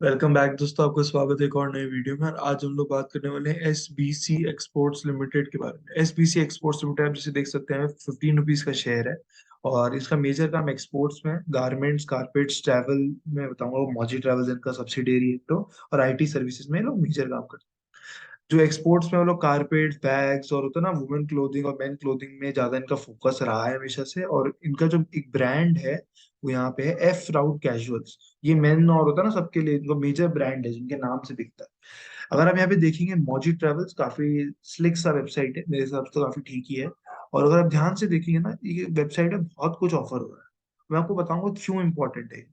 Welcome back दोस्तों, आपका स्वागत है एक और नए वीडियो में। और आज हम लोग बात करने वाले हैं एसबीसी एक्सपोर्ट्स लिमिटेड के बारे में। एसबीसी एक्सपोर्ट्स लिमिटेड आप जैसे देख सकते हैं ₹15 का शेयर है। और इसका मेजर काम एक्सपोर्ट्स में गारमेंट्स, कारपेट्स, ट्रैवल में बताऊंगा। वो मौजी ट्रैवल्स इनका सब्सिडियरी है तो। और आईटी सर्विसेज में ये लोग मेजर काम करते हैं। जो एक्सपोर्ट्स में वो लोग कारपेट, बैग्स और होता है ना वुमेन क्लोथिंग और मेन क्लोथिंग में ज्यादा इनका फोकस रहा है हमेशा से। और इनका जो एक ब्रांड है वो यहाँ पे है एफ राउट कैजुअल्स। ये मेन और होता है ना सबके लिए इनका मेजर ब्रांड है जिनके नाम से बिकता है। अगर आप यहाँ पे देखेंगे मौजी ट्रेवल्स काफी स्लिक सा वेबसाइट है, मेरे हिसाब से तो काफी ठीक ही है। और अगर आप ध्यान से देखेंगे ना, ये वेबसाइट है बहुत कुछ ऑफर हो रहा है। मैं आपको बताऊंगा क्यों इंपॉर्टेंट है।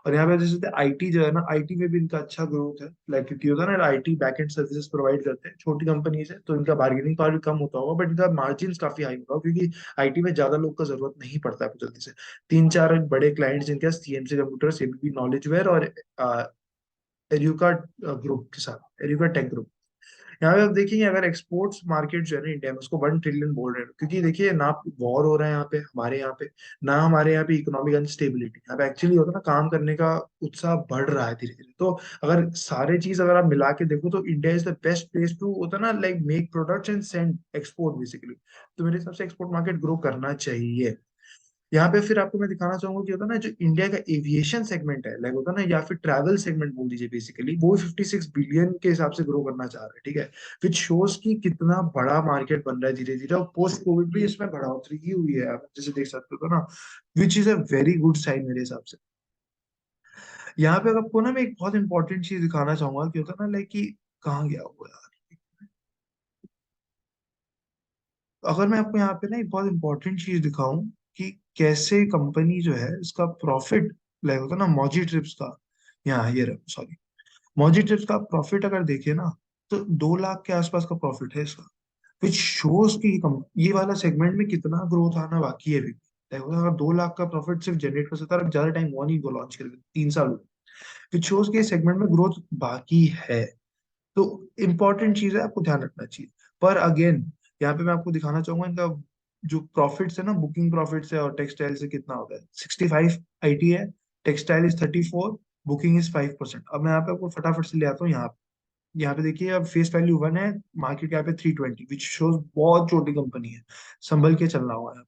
और यहाँ पे जैसे आईटी जो है ना, आईटी में भी इनका अच्छा ग्रोथ है। लाइक क्योंकि होता है ना, आईटी बैकएंड सर्विसेज प्रोवाइड करते हैं छोटी कंपनी से, तो इनका बार्गेनिंग पावर भी कम होता होगा, बट इनका मार्जिन काफी हाई होगा क्योंकि आईटी में ज्यादा लोग का जरूरत नहीं पड़ता है जल्दी से। तीन चार बड़े क्लाइंट्स जिनके सीएमसी कंप्यूटर, एबीपी नॉलेजवेयर और एड्यूका ग्रुप के साथ, एड्यूका टेक ग्रुप। यहाँ पे आप देखेंगे अगर एक्सपोर्ट्स मार्केट जो है ना इंडिया में, उसको 1 ट्रिलियन बोल रहे हैं क्योंकि देखिए ना, वॉर हो रहा है यहाँ पे हमारे यहाँ पे, ना हमारे यहाँ पे इकोनॉमिक अनस्टेबिलिटी। यहाँ पे एक्चुअली होता है ना, काम करने का उत्साह बढ़ रहा है धीरे धीरे। तो अगर सारे चीज अगर आप मिला के देखो तो India is the best place to होता है ना, like make products and send export basically. तो मेरे हिसाब से एक्सपोर्ट मार्केट ग्रो करना चाहिए। यहाँ पे फिर आपको मैं दिखाना चाहूंगा कि होता है ना, जो इंडिया का एविएशन सेगमेंट है, लाइक होता है ना, या फिर ट्रैवल सेगमेंट बोल दीजिए बेसिकली, वो 56 बिलियन के हिसाब से ग्रो करना चाह रहा है। ठीक है, विच शोज कि कितना बड़ा मार्केट बन रहा है धीरे धीरे। और पोस्ट कोविड भी इसमें बढ़ोतरी की हुई है, आप जैसे देख सकते हो ना, which is a very good sign मेरे हिसाब से। यहाँ पे आपको ना मैं एक बहुत इंपॉर्टेंट चीज दिखाना चाहूंगा कि होता है ना, लाइक कि कहाँ गया हुआ यार। अगर मैं आपको यहाँ पे ना एक बहुत इंपॉर्टेंट चीज दिखाऊं कि कैसे कंपनी जो है इसका प्रॉफिट, लाइक होता है ना मौजी ट्रिप्स का, यहाँ ये रहा सॉरी, मौजी ट्रिप्स का प्रॉफिट अगर देखिए ना, तो 2 लाख के आसपास का प्रॉफिट है इसका। विच शोज की ये वाला सेगमेंट में कितना ग्रोथ आना बाकी है अभी। लाइक अगर 2 लाख का प्रॉफिट सिर्फ जनरेट कर सकता है, और ज्यादा टाइम हुआ नहीं को लॉन्च करके, 3 साल हुए, विच शोज के सेगमेंट में ग्रोथ बाकी है। तो इंपॉर्टेंट चीज है, आपको ध्यान रखना चाहिए। पर अगेन यहाँ पे मैं आपको दिखाना चाहूंगा इनका जो प्रॉफिट्स है ना, बुकिंग प्रॉफिट्स है और टेक्सटाइल से कितना होता है। 65 आईटी है, टेक्सटाइल इज 34, बुकिंग इज 5%। अब मैं यहाँ पे आपको फटाफट से ले आता हूँ। यहाँ पे देखिए, अब फेस वैल्यू 1 है, मार्केट कैप है 320, विच शोज बहुत छोटी कंपनी है, संभल के चलना हुआ है।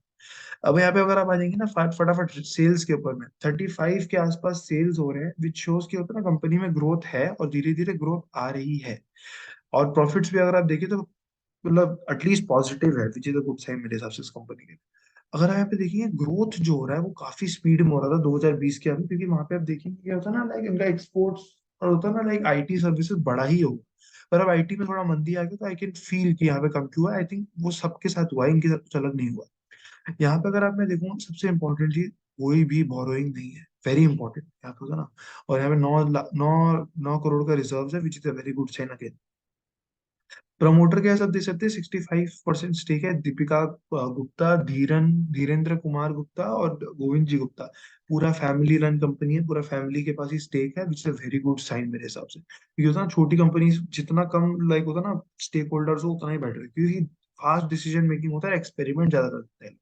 अब यहाँ पे अगर आप आ जाएंगे ना, फटाफट सेल्स के ऊपर में 35 के आसपास सेल्स हो रहे हैं, विच शोज की होता है ना कंपनी में ग्रोथ है और धीरे धीरे ग्रोथ आ रही है। और प्रॉफिट्स भी अगर आप देखिए तो मतलब एटलीस्ट पॉजिटिव है, which is a good sign मेरे हिसाब से इस कंपनी के। अगर आप यहाँ पे देखिए, ग्रोथ जो हो रहा है वो काफी स्पीड में हो रहा था 2020 के अंदर, क्योंकि वहां पे आप देखेंगे क्या होता है ना, लाइक इनका एक्सपोर्ट्स और होता है ना, लाइक आईटी सर्विसेज बड़ा ही हो। पर अब आईटी में थोड़ा मंदी आ गया, तो आई कैन फील कि यहाँ पे कम क्यों है। आई थिंक वो सबके साथ हुआ है, इनके साथ कुछ अलग नहीं हुआ। यहाँ पे अगर आप मैं देखूँ, सबसे इंपॉर्टेंट चीज, कोई भी बोरोइंग नहीं है, वेरी इंपॉर्टेंट यहाँ पे होता है ना। और यहाँ पे 9 करोड़ का रिजर्व है, which is a very good sign again. Promoter के सब दे सकते हैं, 65% स्टेक है दीपिका गुप्ता, धीरेन्द्र कुमार गुप्ता और गोविंद जी गुप्ता। पूरा फैमिली रन कंपनी है, पूरा फैमिली के पास ही स्टेक है, which is a very good sign मेरे हिसाब से। क्योंकि होता है ना, छोटी कंपनी जितना कम लाइक होता है ना स्टेक होल्डर्स हो, उतना ही बेटर है, क्योंकि फास्ट डिसीजन मेकिंग होता है, एक्सपेरिमेंट ज्यादा करते हैं।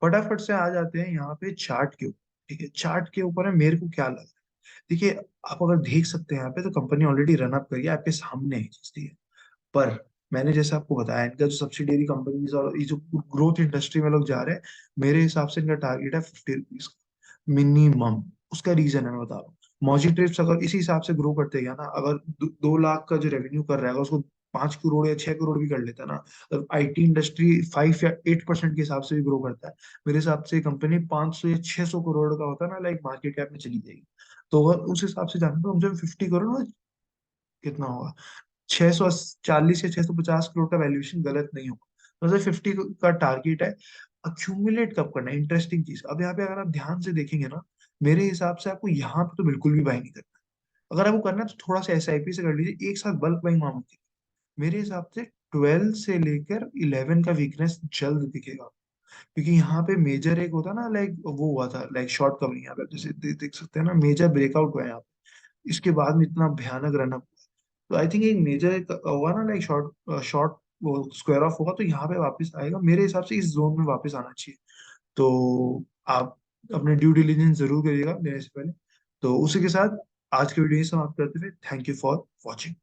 फटाफट से आ जाते हैं यहाँ पे चार्ट के ऊपर। ठीक है, चार्ट के ऊपर है, मेरे को क्या लग रहा है। देखिए, आप अगर देख सकते हैं यहाँ पे, तो कंपनी ऑलरेडी रन अप करी है, आपके सामने है चीज। ठीक है, पर मैंने जैसे आपको बताया, इनका जो सब्सिडियरी कंपनीज और ये जो ग्रोथ इंडस्ट्री में लोग जा रहे हैं, मेरे हिसाब से इनका टारगेट है ₹50 मिनिमम। उसका रीजन है, मैं बता रहा हूँ। मौजी ट्रिप्स अगर इसी हिसाब से ग्रो करते गया ना, अगर 2 लाख का जो रेवेन्यू कर रहा है, अगर उसको 5 करोड़ या 6 करोड़ भी कर लेता है ना, तो आईटी इंडस्ट्री 5 या 8% के हिसाब से भी ग्रो करता है, मेरे हिसाब से कंपनी 500 या 600 करोड़ का होता है ना, लाइक मार्केट कैप में चली जाएगी। तो अगर उस हिसाब से जाना तो हमसे 50 करोड़ में कितना होगा, 640 या 650 करोड़ का वैल्यूएशन गलत नहीं होगा। मतलब 50 का टारगेट है। अक्यूमुलेट कब करना है, इंटरेस्टिंग चीज। अब यहाँ पे अगर आप ध्यान से देखेंगे ना, मेरे हिसाब से आपको यहाँ पे तो बिल्कुल भी बाय नहीं करना। अगर आपको करना है तो थोड़ा सा एसआईपी से कर लीजिए, एक साथ बल्क बाइंग मामूली है। मेरे हिसाब से 12 से लेकर 11 का वीकनेस जल्द दिखेगा, क्योंकि यहाँ पे मेजर एक होता ना, लाइक वो हुआ था, लाइक शॉर्ट कवरिंग। यहाँ पे आप जैसे देख सकते हैं ना, मेजर ब्रेकआउट हुआ है यहाँ पे, इसके बाद में इतना भयानक रनअप। तो आई थिंक एक मेजर एक हुआ ना, लाइक शॉर्ट शॉर्ट वो स्क्वायर ऑफ होगा, तो यहाँ पे वापस आएगा, मेरे हिसाब से इस जोन में वापस आना चाहिए। तो आप अपने ड्यू डिलिजेंस जरूर करिएगा लेने से पहले। तो उसी के साथ आज की वीडियो ही समाप्त करते हुए थैंक यू फॉर वॉचिंग।